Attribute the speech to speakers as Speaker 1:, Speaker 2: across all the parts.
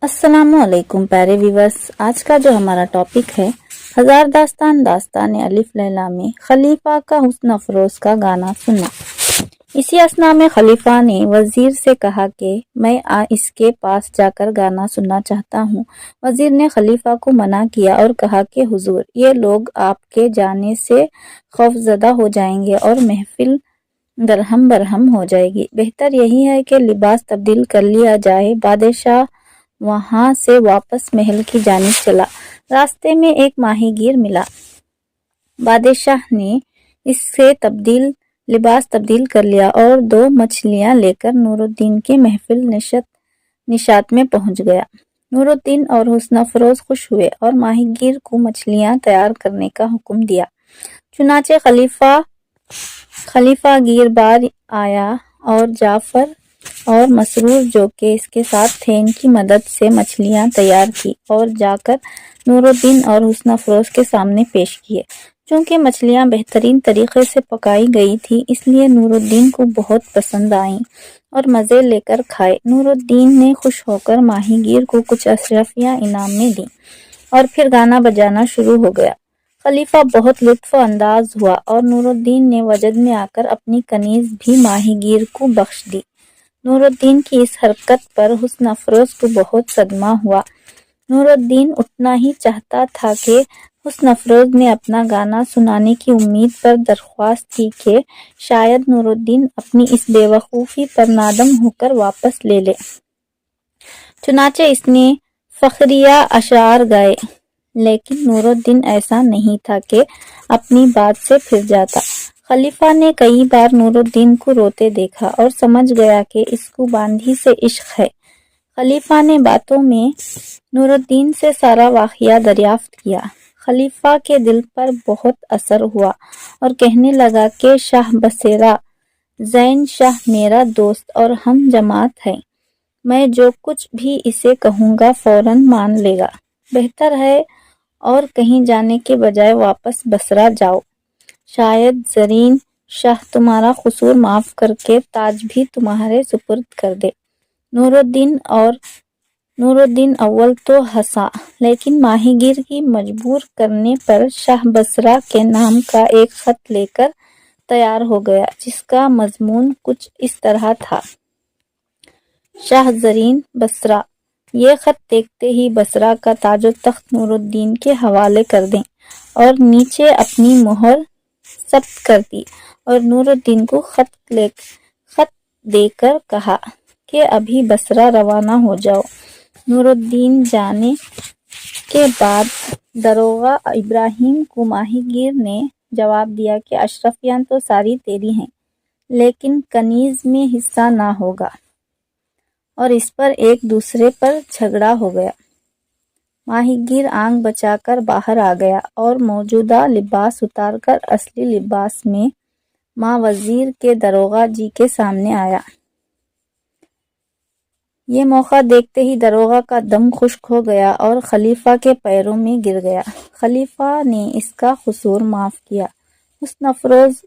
Speaker 1: अस्सलाम वालेकुम प्यारे व्यूवर्स। आज का जो हमारा टॉपिक है, हजार दास्तान अलिफ लैला में खलीफा का हुस्न अफरोज का गाना सुनना। इसी असना में खलीफा ने वजीर से कहा कि मैं इसके पास जाकर गाना सुनना चाहता हूँ। वजीर ने खलीफा को मना किया और कहा कि हुजूर, ये लोग आपके जाने से खौफजदा हो जाएंगे और महफिल दरहम बरहम हो जाएगी। बेहतर यही है कि लिबास तब्दील कर लिया जाए। बादशाह वहां से वापस महल की जानिब चला। रास्ते में एक माहीगीर मिला। बादशाह ने इससे लिबास तब्दील कर लिया और 2 मछलियां लेकर नूरुद्दीन के महफिल निशात में पहुंच गया। नूरुद्दीन और हुस्न अफरोज खुश हुए और माहीगीर को मछलियां तैयार करने का हुक्म दिया। चुनाचे खलीफा गिर बार आया और जाफर और मसरूर जो कि इसके साथ थे, इनकी मदद से मछलियां तैयार की और जाकर नूरुद्दीन और हुस्न अफरोज के सामने पेश किए। चूंकि मछलियां बेहतरीन तरीके से पकाई गई थी, इसलिए नूरुद्दीन को बहुत पसंद आईं और मज़े लेकर खाए। नूरुद्दीन ने खुश होकर माहीगीर को कुछ अशरफियां इनाम में दी और फिर गाना बजाना शुरू हो गया। खलीफा बहुत लुत्फ अंदाज हुआ और नूरुद्दीन ने वजद में आकर अपनी कनीज भी माहीगीर को बख्श दी। नूरुद्दीन की इस हरकत पर हुस्न अफरोज को बहुत सदमा हुआ। नूरुद्दीन उतना ही चाहता था कि हुस्न अफरोज ने अपना गाना सुनाने की उम्मीद पर दरख्वास्त की कि शायद नूरुद्दीन अपनी इस बेवकूफ़ी पर नादम होकर वापस ले ले। चुनाचे इसने फखरिया अशार गाए, लेकिन नूरुद्दीन ऐसा नहीं था कि अपनी बात से फिर जाता। खलीफा ने कई बार नूरुद्दीन को रोते देखा और समझ गया कि इसको बांधी से इश्क है। खलीफा ने बातों में नूरुद्दीन से सारा वाक़या दरियाफ्त किया। खलीफा के दिल पर बहुत असर हुआ और कहने लगा कि शाह बसेरा ज़ैन शाह मेरा दोस्त और हम जमात है। मैं जो कुछ भी इसे कहूँगा फौरन मान लेगा। बेहतर है और कहीं जाने के बजाय वापस बसरा जाओ। शायद ज़रीन शाह तुम्हारा कसूर माफ़ करके ताज भी तुम्हारे सुपुर्द कर दे। नूरुद्दीन अव्वल तो हंसा, लेकिन माहीगीर की मजबूर करने पर शाह बसरा के नाम का एक खत लेकर तैयार हो गया, जिसका मजमून कुछ इस तरह था। शाह ज़रीन बसरा, ये खत देखते ही बसरा का ताजो तख्त नूरुद्दीन के हवाले कर दें और नीचे अपनी मोहर जब्त कर दी और नूरुद्दीन को खत देकर कहा कि अभी बसरा रवाना हो जाओ। नूरुद्दीन जाने के बाद दरोगा इब्राहिम को माहीगीर ने जवाब दिया कि अशरफियां तो सारी तेरी हैं, लेकिन कनीज में हिस्सा ना होगा, और इस पर एक दूसरे पर झगड़ा हो गया। माहीगीर आंख बचाकर बाहर आ गया और मौजूदा लिबास उतारकर असली लिबास में माँ वजीर के दरोगा जी के सामने आया। ये मौका देखते ही दरोगा का दम खुश्क हो गया और खलीफा के पैरों में गिर गया। खलीफा ने इसका कसूर माफ़ किया। हुस्न अफरोज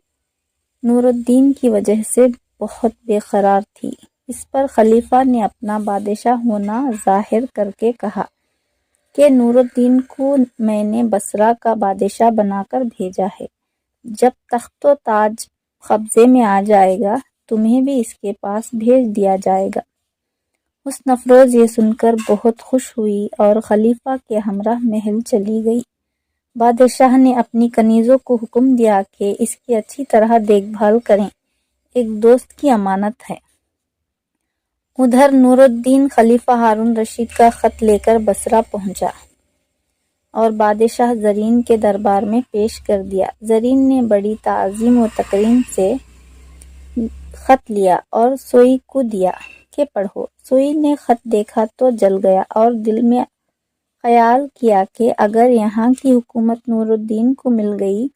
Speaker 1: नूरुद्दीन की वजह से बहुत बेकरार थी। इस पर खलीफा ने अपना बादशाह होना जाहिर करके कहा कि नूरुद्दीन को मैंने बसरा का बादशाह बनाकर भेजा है। जब तख्तो ताज कब्जे में आ जाएगा, तुम्हें भी इसके पास भेज दिया जाएगा। हुस्न अफरोज ये सुनकर बहुत खुश हुई और खलीफा के हमरा महल चली गई। बादशाह ने अपनी कनीज़ों को हुक्म दिया कि इसकी अच्छी तरह देखभाल करें, एक दोस्त की अमानत है। उधर नूरुद्दीन खलीफा हारून रशीद का खत लेकर बसरा पहुंचा और बादशाह ज़रीन के दरबार में पेश कर दिया। ज़रीन ने बड़ी ताज़ीम व तकरीम से खत लिया और सोई को दिया कि पढ़ो। सोई ने खत देखा तो जल गया और दिल में ख्याल किया कि अगर यहाँ की हुकूमत नूरुद्दीन को मिल गई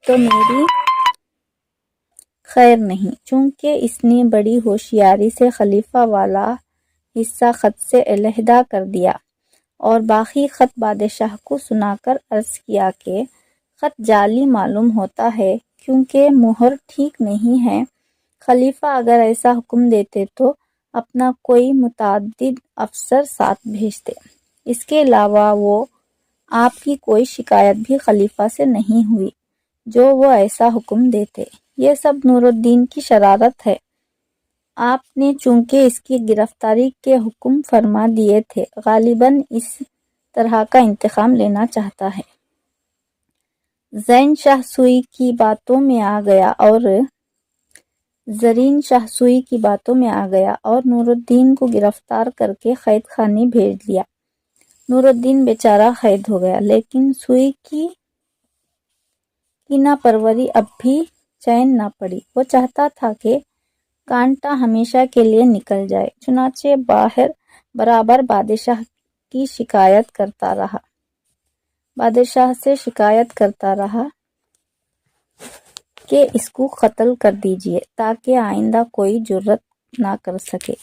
Speaker 1: तो मेरी खैर नहीं। चूंकि इसने बड़ी होशियारी से खलीफा वाला हिस्सा खत से अलहदा कर दिया और बाकी खत बादशाह को सुनाकर अर्ज किया कि खत जाली मालूम होता है, क्योंकि मुहर ठीक नहीं है। खलीफा अगर ऐसा हुक्म देते तो اپنا کوئی متعدد افسر ساتھ بھیجتے۔ اس کے علاوہ آپ کی کوئی شکایت بھی خلیفہ سے نہیں ہوئی جو وہ ایسا حکم دیتے۔ یہ سب نور الدین کی شرارت ہے۔ آپ نے چونکہ اس کی گرفتاری کے حکم فرما دیے تھے، غالباً اس طرح کا انتقام لینا چاہتا ہے۔ زین شاہ سوئی کی باتوں میں آ گیا اور زرین شاہ سوئی کی باتوں میں آ گیا اور نور الدین کو گرفتار کر کے قید خانے بھیج دیا۔ نور الدین بیچارہ قید ہو گیا، لیکن سوئی کی کینہ پروری اب بھی چین نہ پڑی۔ وہ چاہتا تھا کہ کانٹا ہمیشہ کے لیے نکل جائے، چنانچہ برابر بادشاہ سے شکایت کرتا رہا کہ اس کو قتل کر دیجیے تاکہ آئندہ کوئی جرأت نہ کر سکے۔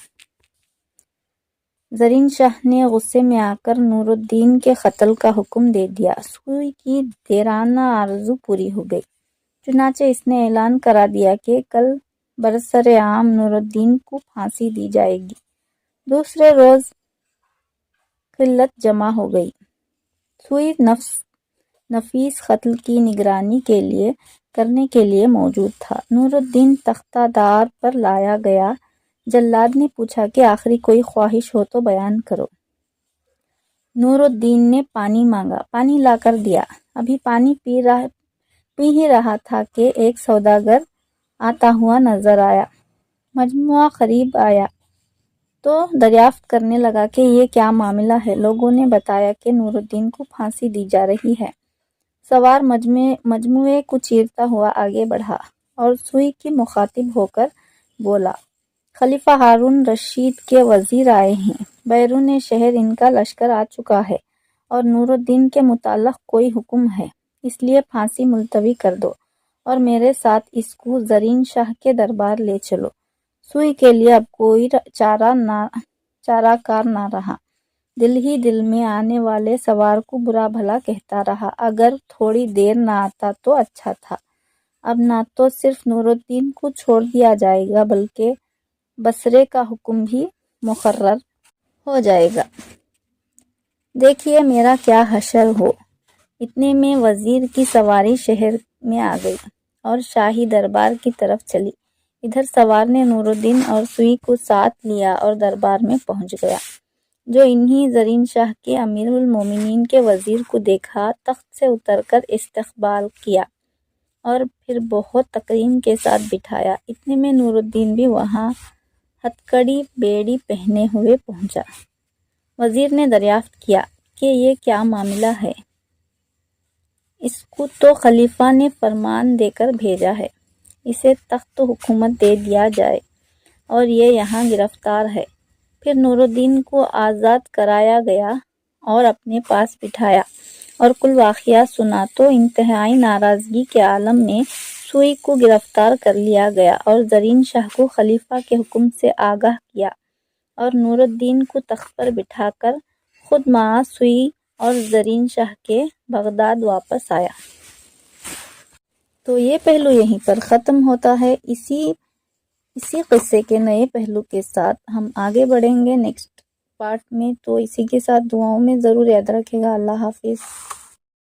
Speaker 1: زرین شاہ نے غصے میں آ کر نور الدین کے قتل کا حکم دے دیا۔ سوئی کی دیرانہ آرزو پوری ہو گئی، چنانچہ اس نے اعلان کرا دیا کہ کل برسر عام نور الدین کو پھانسی دی جائے گی۔ دوسرے روز خلت جمع ہو گئی۔ سوئی نفیس قتل کی نگرانی کرنے کے لیے موجود تھا۔ نور الدین تختہ دار پر لایا گیا۔ جلاد نے پوچھا کہ آخری کوئی خواہش ہو تو بیان کرو۔ نور الدین نے پانی مانگا، پانی لا کر دیا۔ ابھی پانی پی ہی رہا تھا کہ ایک سوداگر آتا ہوا نظر آیا۔ مجموعہ قریب آیا تو دریافت کرنے لگا کہ یہ کیا معاملہ ہے۔ لوگوں نے بتایا کہ نور الدین کو پھانسی دی جا رہی ہے۔ سوار مجموعے کو چیرتا ہوا آگے بڑھا اور سوئی کی مخاطب ہو کر بولا، خلیفہ ہارون رشید کے وزیر آئے ہیں، بیرون شہر ان کا لشکر آ چکا ہے اور نور الدین کے متعلق کوئی حکم ہے، اس لیے پھانسی ملتوی کر دو اور میرے ساتھ اس کو زرین شاہ کے دربار لے چلو۔ سوئی کے لیے اب کوئی چارہ کار نہ رہا۔ دل ہی دل میں آنے والے سوار کو برا بھلا کہتا رہا، اگر تھوڑی دیر نہ آتا تو اچھا تھا۔ اب نہ تو صرف نور الدین کو چھوڑ دیا جائے گا بلکہ بصرے کا حکم بھی مقرر ہو جائے گا۔ دیکھیے میرا کیا حشر ہو۔ اتنے میں وزیر کی سواری شہر میں آ گئی اور شاہی دربار کی طرف چلی۔ ادھر سوار نے نور الدین اور سوئی کو ساتھ لیا اور دربار میں پہنچ گیا۔ جو انہی زرین شاہ کے امیر المومنین کے وزیر کو دیکھا، تخت سے اتر کر استقبال کیا اور پھر بہت تکریم کے ساتھ بٹھایا۔ اتنے میں نور الدین بھی وہاں ہتکڑی بیڑی پہنے ہوئے پہنچا۔ وزیر نے دریافت کیا کہ یہ کیا معاملہ ہے؟ اس کو تو خلیفہ نے فرمان دے کر بھیجا ہے، اسے تخت و حکومت دے دیا جائے اور یہ یہاں گرفتار ہے۔ پھر نور الدین کو آزاد کرایا گیا اور اپنے پاس بٹھایا اور کل واقعہ سنا تو انتہائی ناراضگی کے عالم میں سوئی کو گرفتار کر لیا گیا اور زرین شاہ کو خلیفہ کے حکم سے آگاہ کیا اور نور الدین کو تخت پر بٹھا کر خود مع سوئی اور زرین شاہ کے بغداد واپس آیا۔ تو یہ پہلو یہیں پر ختم ہوتا ہے۔ اسی قصے کے نئے پہلو کے ساتھ ہم آگے بڑھیں گے نیکسٹ پارٹ میں، تو اسی کے ساتھ دعاؤں میں ضرور یاد رکھے گا۔ اللہ حافظ۔